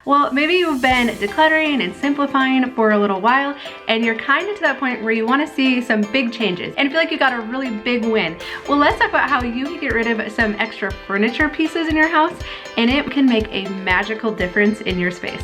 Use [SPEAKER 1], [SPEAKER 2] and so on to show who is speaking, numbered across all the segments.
[SPEAKER 1] Well, maybe you've been decluttering and simplifying for a little while, and you're kind of to that point where you want to see some big changes and feel like you got a really big win. Well, let's talk about how you can get rid of some extra furniture pieces in your house, and it can make a magical difference in your space.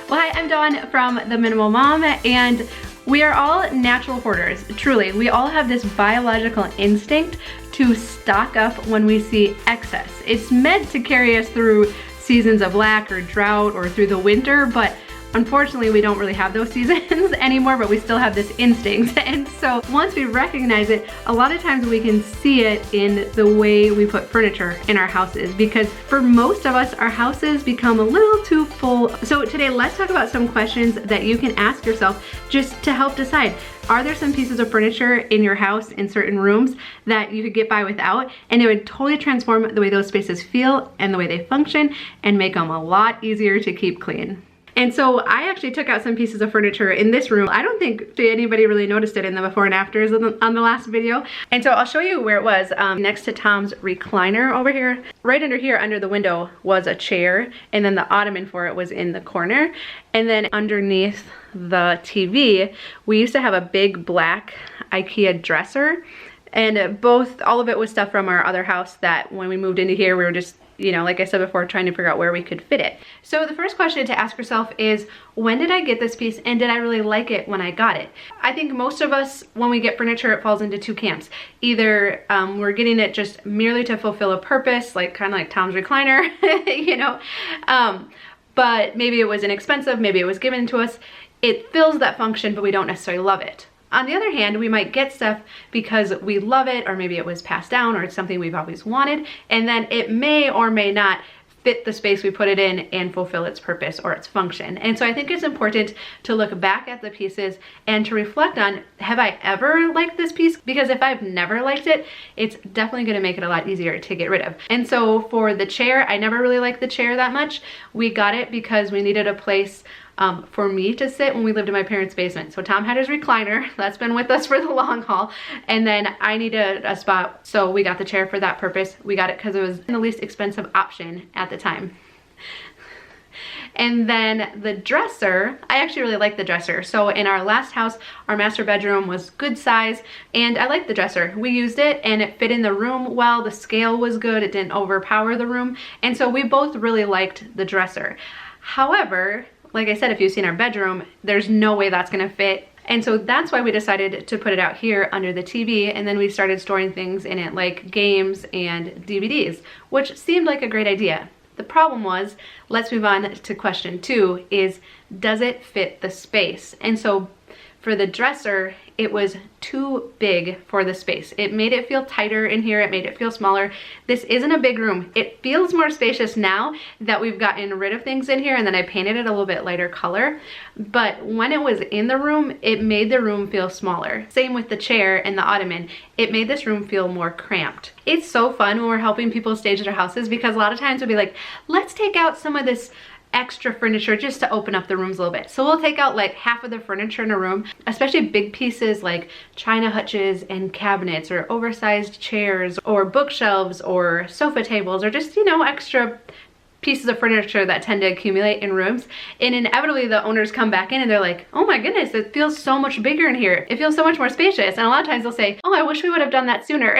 [SPEAKER 1] Well, hi, I'm Dawn from The Minimal Mom, and we are all natural hoarders. Truly, we all have this biological instinct to stock up when we see excess. It's meant to carry us through seasons of lack or drought or through the winter, but unfortunately, we don't really have those seasons anymore, but we still have this instinct. And so once we recognize it, a lot of times we can see it in the way we put furniture in our houses, because for most of us, our houses become a little too full. So today, let's talk about some questions that you can ask yourself just to help decide. Are there some pieces of furniture in your house in certain rooms that you could get by without, and it would totally transform the way those spaces feel and the way they function and make them a lot easier to keep clean? And so I actually took out some pieces of furniture in this room. I don't think anybody really noticed it in the before and afters on the last video. And so I'll show you where it was. Next to Tom's recliner over here. Right under here, under the window, was a chair. And then the ottoman for it was in the corner. And then underneath the TV, we used to have a big black IKEA dresser. And all of it was stuff from our other house that when we moved into here, we were just, you know, like I said before, trying to figure out where we could fit it. So the first question to ask yourself is, when did I get this piece and did I really like it when I got it? I think most of us, when we get furniture, it falls into two camps. Either we're getting it just merely to fulfill a purpose, like kind of like Tom's recliner, you know, but maybe it was inexpensive, maybe it was given to us. It fills that function, but we don't necessarily love it. On the other hand, we might get stuff because we love it, or maybe it was passed down, or it's something we've always wanted, and then it may or may not fit the space we put it in and fulfill its purpose or its function. And so I think it's important to look back at the pieces and to reflect on, have I ever liked this piece? Because if I've never liked it, it's definitely gonna make it a lot easier to get rid of. And so for the chair, I never really liked the chair that much. We got it because we needed a place for me to sit when we lived in my parents' basement. So Tom had his recliner, that's been with us for the long haul, and then I needed a spot, so we got the chair for that purpose. We got it because it was the least expensive option at the time. And then the dresser, I actually really like the dresser. So in our last house, our master bedroom was good size, and I liked the dresser. We used it and it fit in the room well, the scale was good, it didn't overpower the room, and so we both really liked the dresser. However, like I said, if you've seen our bedroom, there's no way that's gonna fit. And so that's why we decided to put it out here under the TV, and then we started storing things in it like games and DVDs, which seemed like a great idea. The problem was, let's move on to question 2, is does it fit the space? And so for the dresser, it was too big for the space. It made it feel tighter in here, it made it feel smaller. This isn't a big room. It feels more spacious now that we've gotten rid of things in here, and then I painted it a little bit lighter color. But when it was in the room, it made the room feel smaller. Same with the chair and the ottoman. It made this room feel more cramped. It's so fun when we're helping people stage their houses, because a lot of times we'll be like, let's take out some of this extra furniture just to open up the rooms a little bit. So we'll take out like half of the furniture in a room, especially big pieces like china hutches and cabinets, or oversized chairs, or bookshelves, or sofa tables, or just, you know, extra pieces of furniture that tend to accumulate in rooms. And inevitably the owners come back in and they're like, oh my goodness, it feels so much bigger in here. It feels so much more spacious. And a lot of times they'll say, oh, I wish we would have done that sooner.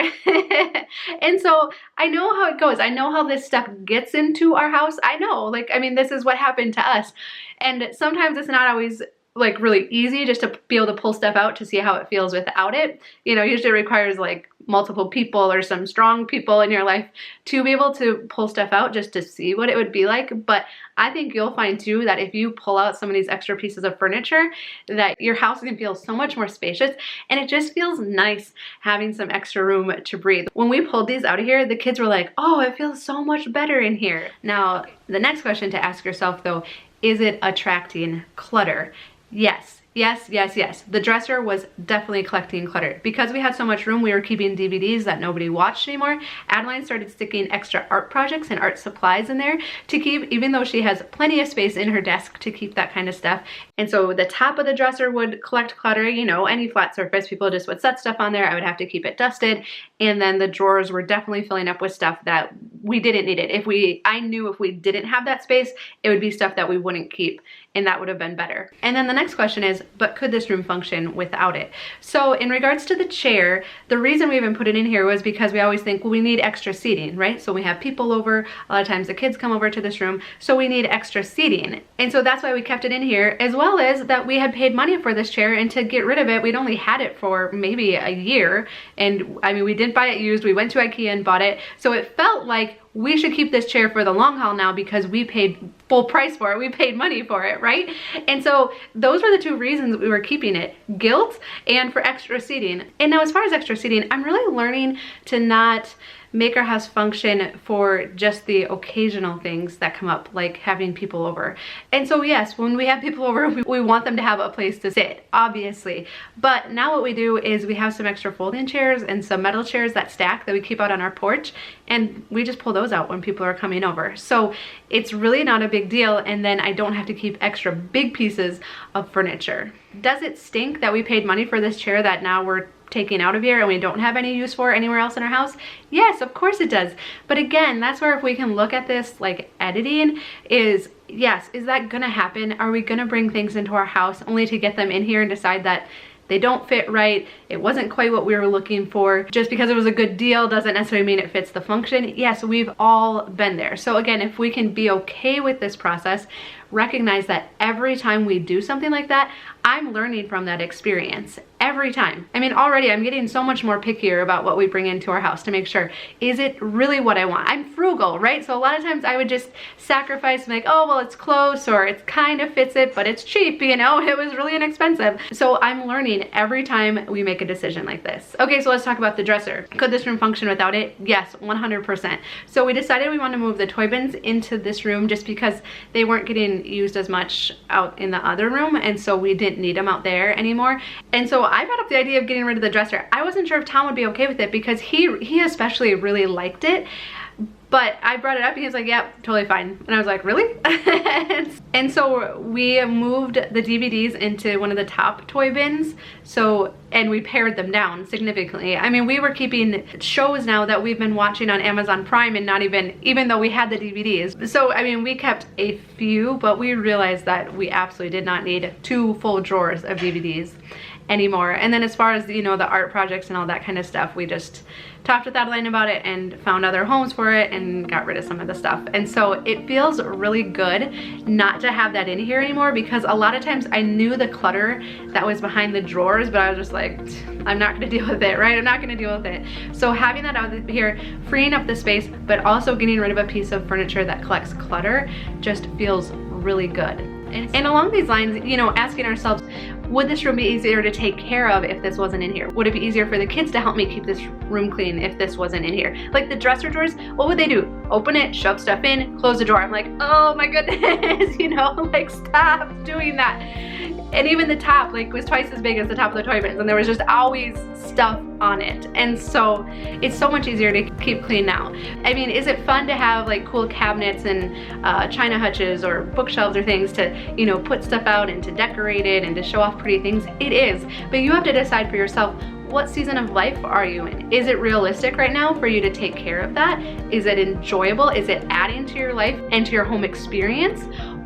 [SPEAKER 1] And so I know how it goes. I know how this stuff gets into our house. I know, like, I mean, this is what happened to us. And sometimes it's not always like really easy just to be able to pull stuff out to see how it feels without it. You know, usually it requires like multiple people or some strong people in your life to be able to pull stuff out just to see what it would be like. But I think you'll find too that if you pull out some of these extra pieces of furniture, that your house can feel so much more spacious, and it just feels nice having some extra room to breathe. When we pulled these out of here, the kids were like, oh, it feels so much better in here. Now, the next question to ask yourself though, is it attracting clutter? Yes, Yes, yes, yes. The dresser was definitely collecting clutter. Because we had so much room, we were keeping DVDs that nobody watched anymore. Adeline started sticking extra art projects and art supplies in there to keep, even though she has plenty of space in her desk to keep that kind of stuff. And so the top of the dresser would collect clutter, you know, any flat surface, people just would set stuff on there. I would have to keep it dusted. And then the drawers were definitely filling up with stuff that we didn't need it. I knew if we didn't have that space, it would be stuff that we wouldn't keep, and that would have been better. And then the next question is, but could this room function without it? So in regards to the chair, the reason we even put it in here was because we always think, well, we need extra seating, right? So we have people over, a lot of times the kids come over to this room, so we need extra seating. And so that's why we kept it in here, as well as that we had paid money for this chair, and to get rid of it, we'd only had it for maybe a year. And I mean, we didn't buy it used, we went to IKEA and bought it. So it felt like we should keep this chair for the long haul now because we paid full price for it. We paid money for it, right? And so those were the two reasons we were keeping it: guilt and for extra seating. And now as far as extra seating, I'm really learning to not make our house function for just the occasional things that come up, like having people over. And so yes, when we have people over, we want them to have a place to sit, obviously. But now what we do is we have some extra folding chairs and some metal chairs that stack that we keep out on our porch, and we just pull those out when people are coming over. So it's really not a big deal, and then I don't have to keep extra big pieces of furniture. Does it stink that we paid money for this chair that now we're taking out of here and we don't have any use for anywhere else in our house? Yes, of course it does. But again, that's where if we can look at this like editing is, yes, is that gonna happen? Are we gonna bring things into our house only to get them in here and decide that they don't fit right, it wasn't quite what we were looking for? Just because it was a good deal doesn't necessarily mean it fits the function. Yes, we've all been there. So again, if we can be okay with this process, recognize that every time we do something like that, I'm learning from that experience every time. I mean, already I'm getting so much more pickier about what we bring into our house to make sure, is it really what I want? I'm frugal, right? So a lot of times I would just sacrifice, like, oh, well, it's close, or it kind of fits it, but it's cheap, you know, it was really inexpensive. So I'm learning every time we make a decision like this. Okay, so let's talk about the dresser. Could this room function without it? Yes, 100%. So we decided we want to move the toy bins into this room just because they weren't getting used as much out in the other room, and so we didn't need them out there anymore. And so I brought up the idea of getting rid of the dresser. I wasn't sure if Tom would be okay with it because he especially really liked it. But I brought it up and he was like, yep, totally fine. And I was like, really? And so we moved the DVDs into one of the top toy bins. So, and we pared them down significantly. I mean, we were keeping shows now that we've been watching on Amazon Prime and not even though we had the DVDs. So, I mean, we kept a few, but we realized that we absolutely did not need 2 full drawers of DVDs anymore. And then as far as, you know, the art projects and all that kind of stuff, we just talked with Adeline about it and found other homes for it and got rid of some of the stuff. And so it feels really good not to have that in here anymore, because a lot of times I knew the clutter that was behind the drawers, but I was just like, I'm not gonna deal with it, right? I'm not gonna deal with it. So having that out here, freeing up the space, but also getting rid of a piece of furniture that collects clutter just feels really good. And along these lines, you know, asking ourselves, would this room be easier to take care of if this wasn't in here? Would it be easier for the kids to help me keep this room clean if this wasn't in here? Like the dresser drawers, what would they do? Open it, shove stuff in, close the drawer. I'm like, oh my goodness, you know, like stop doing that. And even the top, like, was twice as big as the top of the toy bins, and there was just always stuff on it. And so it's so much easier to keep clean now. I mean, is it fun to have like cool cabinets and china hutches or bookshelves or things to, you know, put stuff out and to decorate it and to show off pretty things? It is, but you have to decide for yourself, what season of life are you in? Is it realistic right now for you to take care of that? Is it enjoyable? Is it adding to your life and to your home experience?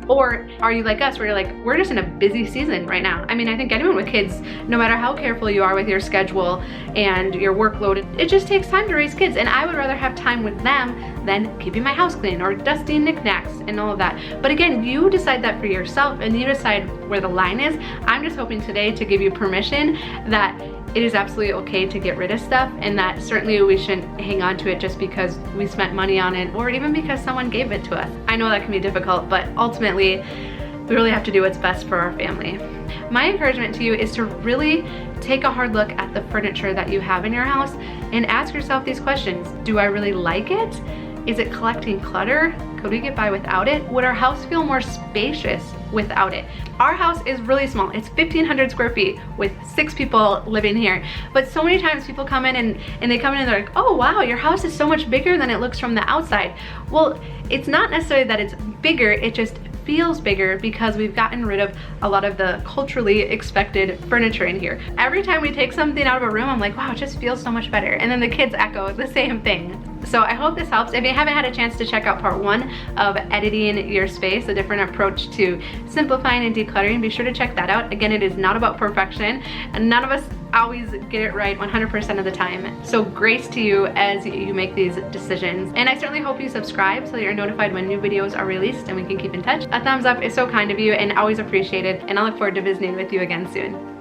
[SPEAKER 1] Or are you like us, where you're like, we're just in a busy season right now? I mean, I think anyone with kids, no matter how careful you are with your schedule and your workload, it just takes time to raise kids. And I would rather have time with them than keeping my house clean or dusting knickknacks and all of that. But again, you decide that for yourself and you decide where the line is. I'm just hoping today to give you permission that it is absolutely okay to get rid of stuff, and that certainly we shouldn't hang on to it just because we spent money on it or even because someone gave it to us. I know that can be difficult, but ultimately we really have to do what's best for our family. My encouragement to you is to really take a hard look at the furniture that you have in your house and ask yourself these questions. Do I really like it? Is it collecting clutter? could we get by without it? Would our house feel more spacious without it? Our house is really small. It's 1,500 square feet with 6 people living here. But so many times people come in and they come in and they're like, oh wow, your house is so much bigger than it looks from the outside. Well, it's not necessarily that it's bigger, it just feels bigger because we've gotten rid of a lot of the culturally expected furniture in here. Every time we take something out of a room, I'm like, wow, it just feels so much better. And then the kids echo the same thing. So I hope this helps. If you haven't had a chance to check out part 1 of editing your space, a different approach to simplifying and decluttering, be sure to check that out. Again, it is not about perfection, and none of us always get it right 100% of the time. So grace to you as you make these decisions. And I certainly hope you subscribe so that you're notified when new videos are released and we can keep in touch. A thumbs up is so kind of you and always appreciated, and I look forward to visiting with you again soon.